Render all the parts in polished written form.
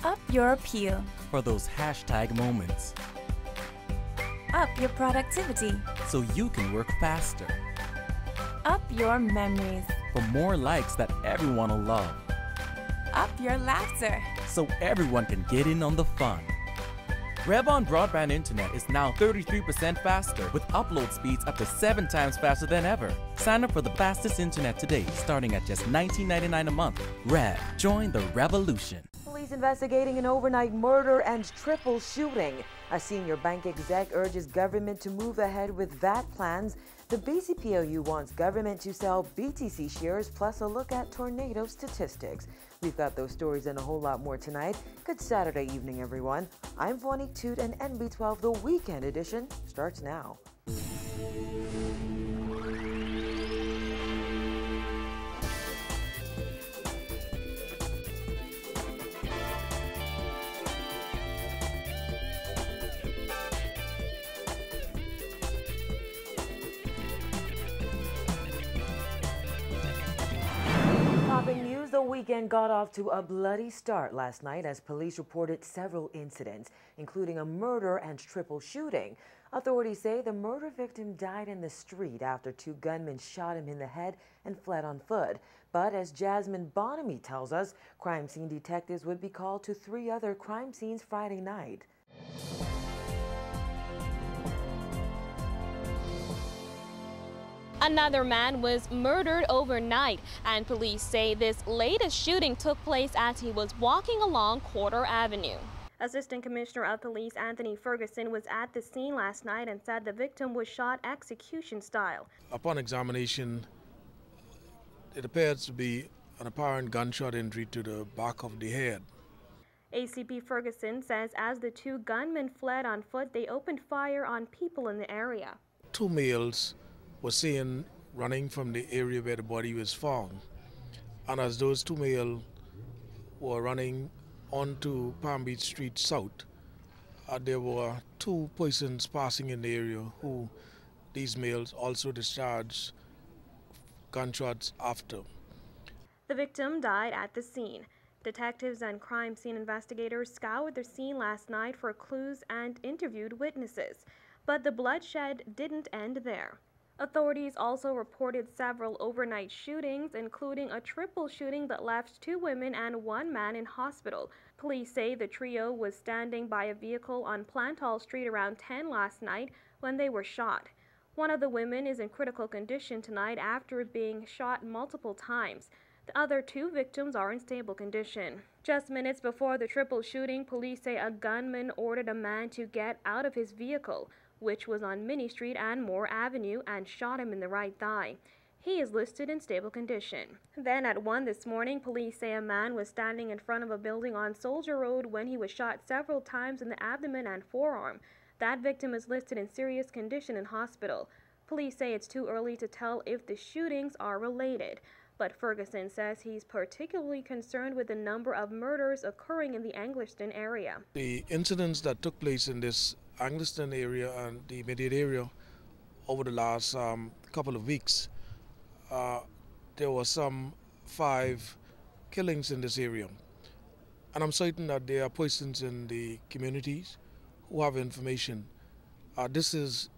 Up your appeal. For those hashtag moments. Up your productivity. So you can work faster. Up your memories. For more likes that everyone will love. Up your laughter. So everyone can get in on the fun. Revon Broadband Internet is now 33% faster with upload speeds up to 7 times faster than ever. Sign up for the fastest internet today, starting at just $19.99 a month. Rev, join the revolution. Police investigating an overnight murder and triple shooting. A senior bank exec urges government to move ahead with VAT plans. The BCPLU wants government to sell BTC shares, plus a look at tornado statistics. We've got those stories and a whole lot more tonight. Good Saturday evening, everyone. I'm Vonique Toot, and NB12, the weekend edition, starts now. News: the weekend got off to a bloody start last night as police reported several incidents, including a murder and triple shooting. Authorities say the murder victim died in the street after 2 gunmen shot him in the head and fled on foot. But as Jasmine Bonamy tells us, crime scene detectives would be called to 3 other crime scenes Friday night. Another man was murdered overnight, and police say this latest shooting took place as he was walking along Quarter Avenue. Assistant Commissioner of Police Anthony Ferguson was at the scene last night and said the victim was shot execution style. Upon examination, it appears to be an apparent gunshot injury to the back of the head. ACP Ferguson says as the 2 gunmen fled on foot, they opened fire on people in the area. 2 males were seen running from the area where the body was found. And as those 2 males were running onto Palm Beach Street South, there were 2 persons passing in the area who these males also discharged gunshots after. The victim died at the scene. Detectives and crime scene investigators scoured the scene last night for clues and interviewed witnesses. But the bloodshed didn't end there. Authorities also reported several overnight shootings, including a triple shooting that left 2 women and 1 man in hospital. Police say the trio was standing by a vehicle on Plantal Street around 10 last night when they were shot. One of the women is in critical condition tonight after being shot multiple times. The other 2 victims are in stable condition. Just minutes before the triple shooting, police say a gunman ordered a man to get out of his vehicle, which was on Minnie Street and Moore Avenue, and shot him in the right thigh. He is listed in stable condition. Then at 1 this morning, police say a man was standing in front of a building on Soldier Road when he was shot several times in the abdomen and forearm. That victim is listed in serious condition in hospital. Police say it's too early to tell if the shootings are related, but Ferguson says he's particularly concerned with the number of murders occurring in the Anglerston area. The incidents that took place in this Anglerston area and the immediate area over the last couple of weeks, there were some 5 killings in this area. And I'm certain that there are persons in the communities who have information. This is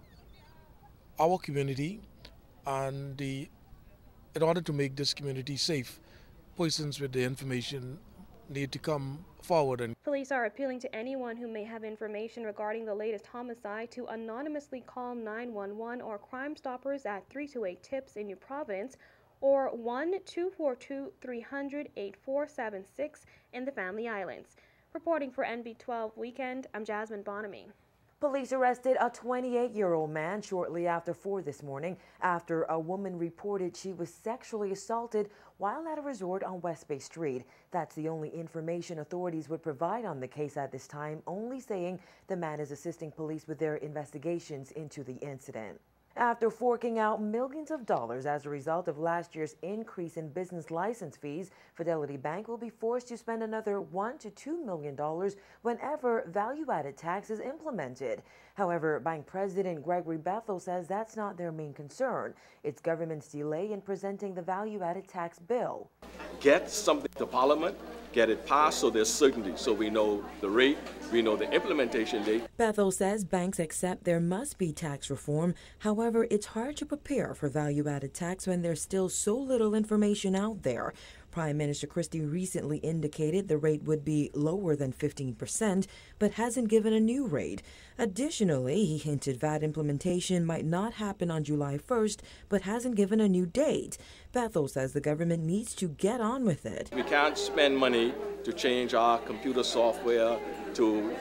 our community, and in order to make this community safe, persons with the information need to come forward. Police are appealing to anyone who may have information regarding the latest homicide to anonymously call 911 or Crime Stoppers at 328-TIPS in New Providence or 1-242-300-8476 in the Family Islands. Reporting for NB12 Weekend, I'm Jasmine Bonamy. Police arrested a 28-year-old man shortly after 4 this morning after a woman reported she was sexually assaulted while at a resort on West Bay Street. That's the only information authorities would provide on the case at this time, only saying the man is assisting police with their investigations into the incident. After forking out millions of dollars as a result of last year's increase in business license fees, Fidelity Bank will be forced to spend another $1 to $2 million whenever value-added tax is implemented. However, Bank President Gregory Bethel says that's not their main concern. It's government's delay in presenting the value-added tax bill. Get something to Parliament get it passed so there's certainty, so we know the rate, we know the implementation date. Bethel says banks accept there must be tax reform. However, it's hard to prepare for value-added tax when there's still so little information out there. Prime Minister Christie recently indicated the rate would be lower than 15%, but hasn't given a new rate. Additionally, he hinted VAT implementation might not happen on July 1st, but hasn't given a new date. Bethel says the government needs to get on with it. We can't spend money to change our computer software, to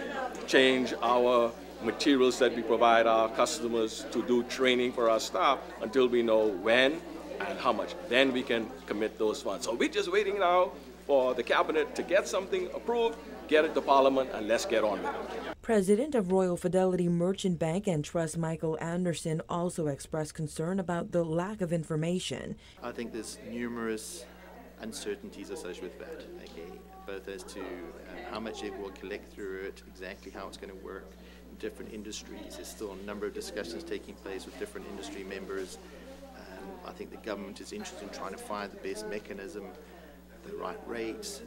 change our materials that we provide our customers, to do training for our staff until we know when and how much. Then we can commit those funds. So we're just waiting now for the cabinet to get something approved, get it to Parliament, and let's get on with it. President of Royal Fidelity Merchant Bank and Trust Michael Anderson also expressed concern about the lack of information. I think there's numerous uncertainties associated with that, okay, both as to how much it will collect through it, exactly how it's going to work in different industries. There's still a number of discussions taking place with different industry members. I think the government is interested in trying to find the best mechanism, the right rates,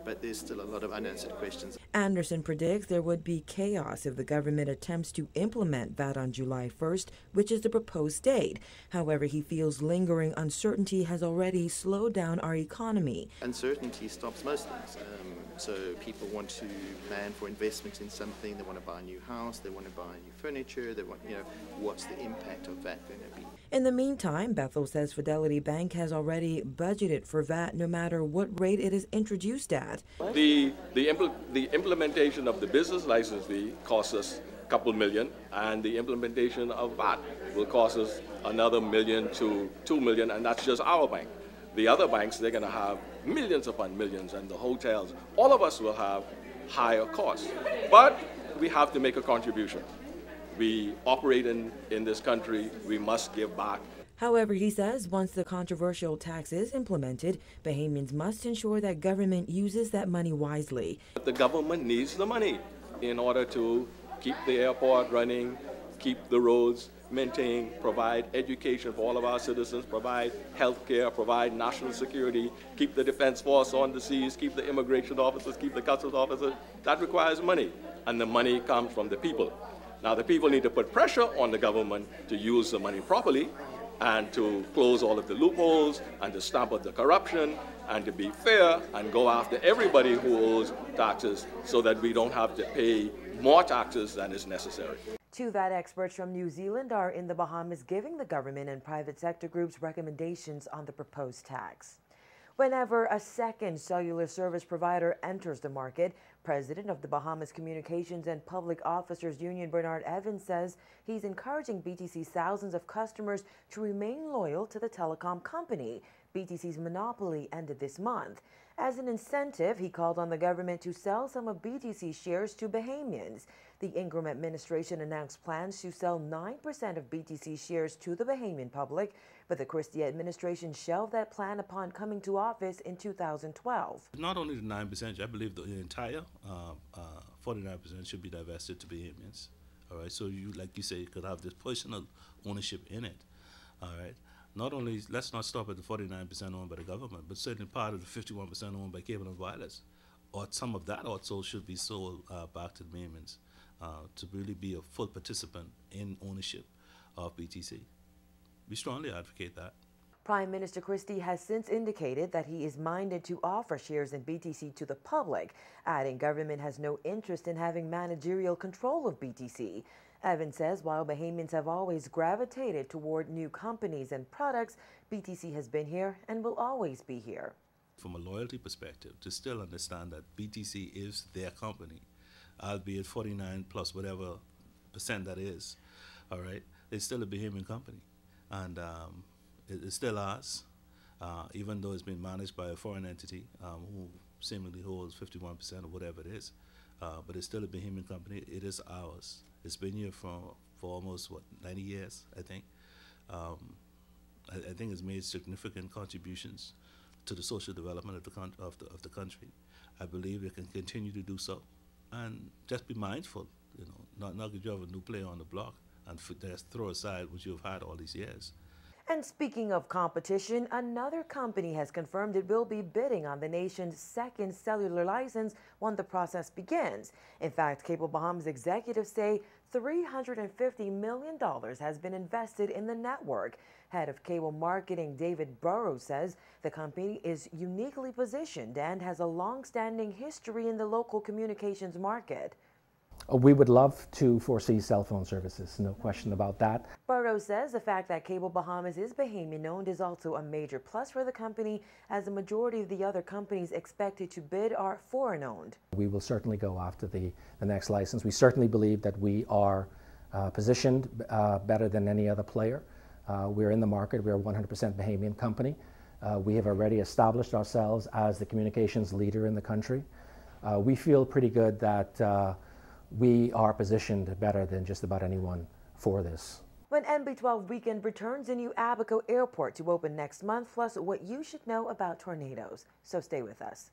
but there's still a lot of unanswered questions. Anderson predicts there would be chaos if the government attempts to implement VAT on July 1st, which is the proposed date. However, he feels lingering uncertainty has already slowed down our economy. Uncertainty stops most things. So people want to plan for investment in something, they want to buy a new house, they want to buy new furniture, they want, what's the impact of that going to be? In the meantime, Bethel says Fidelity Bank has already budgeted for VAT no matter what rate it is introduced at. The implementation of the business license fee costs us a couple million, and the implementation of VAT will cost us another $1 million to $2 million, and that's just our bank. The other banks, they're going to have millions upon millions, and the hotels, all of us will have higher costs. But we have to make a contribution. We operate in this country, we must give back. However, he says once the controversial tax is implemented, Bahamians must ensure that government uses that money wisely. But the government needs the money in order to keep the airport running, keep the roads maintained, provide education for all of our citizens, provide health care, provide national security, keep the defense force on the seas, keep the immigration officers, keep the customs officers. That requires money, and the money comes from the people. Now, the people need to put pressure on the government to use the money properly and to close all of the loopholes and to stamp out the corruption and to be fair and go after everybody who owes taxes so that we don't have to pay more taxes than is necessary. Two VAT experts from New Zealand are in the Bahamas giving the government and private sector groups recommendations on the proposed tax. Whenever a second cellular service provider enters the market, President of the Bahamas Communications and Public Officers Union Bernard Evans says he's encouraging BTC's thousands of customers to remain loyal to the telecom company. BTC's monopoly ended this month. As an incentive, he called on the government to sell some of BTC's shares to Bahamians. The Ingram administration announced plans to sell 9% of BTC shares to the Bahamian public, but the Christie administration shelved that plan upon coming to office in 2012. Not only the 9%, I believe the entire 49% should be divested to Bahamians. All right, so you, like you say, you could have this personal ownership in it. All right. Not only, let's not stop at the 49% owned by the government, but certainly part of the 51% owned by cable and wireless, or some of that also should be sold back to the Bahamians to really be a full participant in ownership of BTC. We strongly advocate that. Prime Minister Christie has since indicated that he is minded to offer shares in BTC to the public, adding government has no interest in having managerial control of BTC. Evans says while Bahamians have always gravitated toward new companies and products, BTC has been here and will always be here. From a loyalty perspective, to still understand that BTC is their company, albeit 49 plus whatever percent that is, all right, it's still a Bahamian company. And it's still ours, even though it's been managed by a foreign entity who seemingly holds 51% or whatever it is. But it's still a Bahamian company. It is ours. It's been here for almost, 90 years, I think. I think it's made significant contributions to the social development of the country. I believe it can continue to do so. And just be mindful, not that you have a new player on the block and just throw aside what you've had all these years. And speaking of competition, another company has confirmed it will be bidding on the nation's second cellular license when the process begins. In fact, Cable Bahamas executives say $350 million has been invested in the network. Head of cable marketing David Burrows says the company is uniquely positioned and has a long-standing history in the local communications market. We would love to foresee cell phone services, no question about that. Burrows says the fact that Cable Bahamas is Bahamian-owned is also a major plus for the company, as the majority of the other companies expected to bid are foreign-owned. We will certainly go after the next license. We certainly believe that we are positioned better than any other player. We're in the market. We're a 100% Bahamian company. We have already established ourselves as the communications leader in the country. We feel pretty good that we are positioned better than just about anyone for this. When NB12 Weekend returns in New Abaco Airport to open next month, plus what you should know about tornadoes. So stay with us.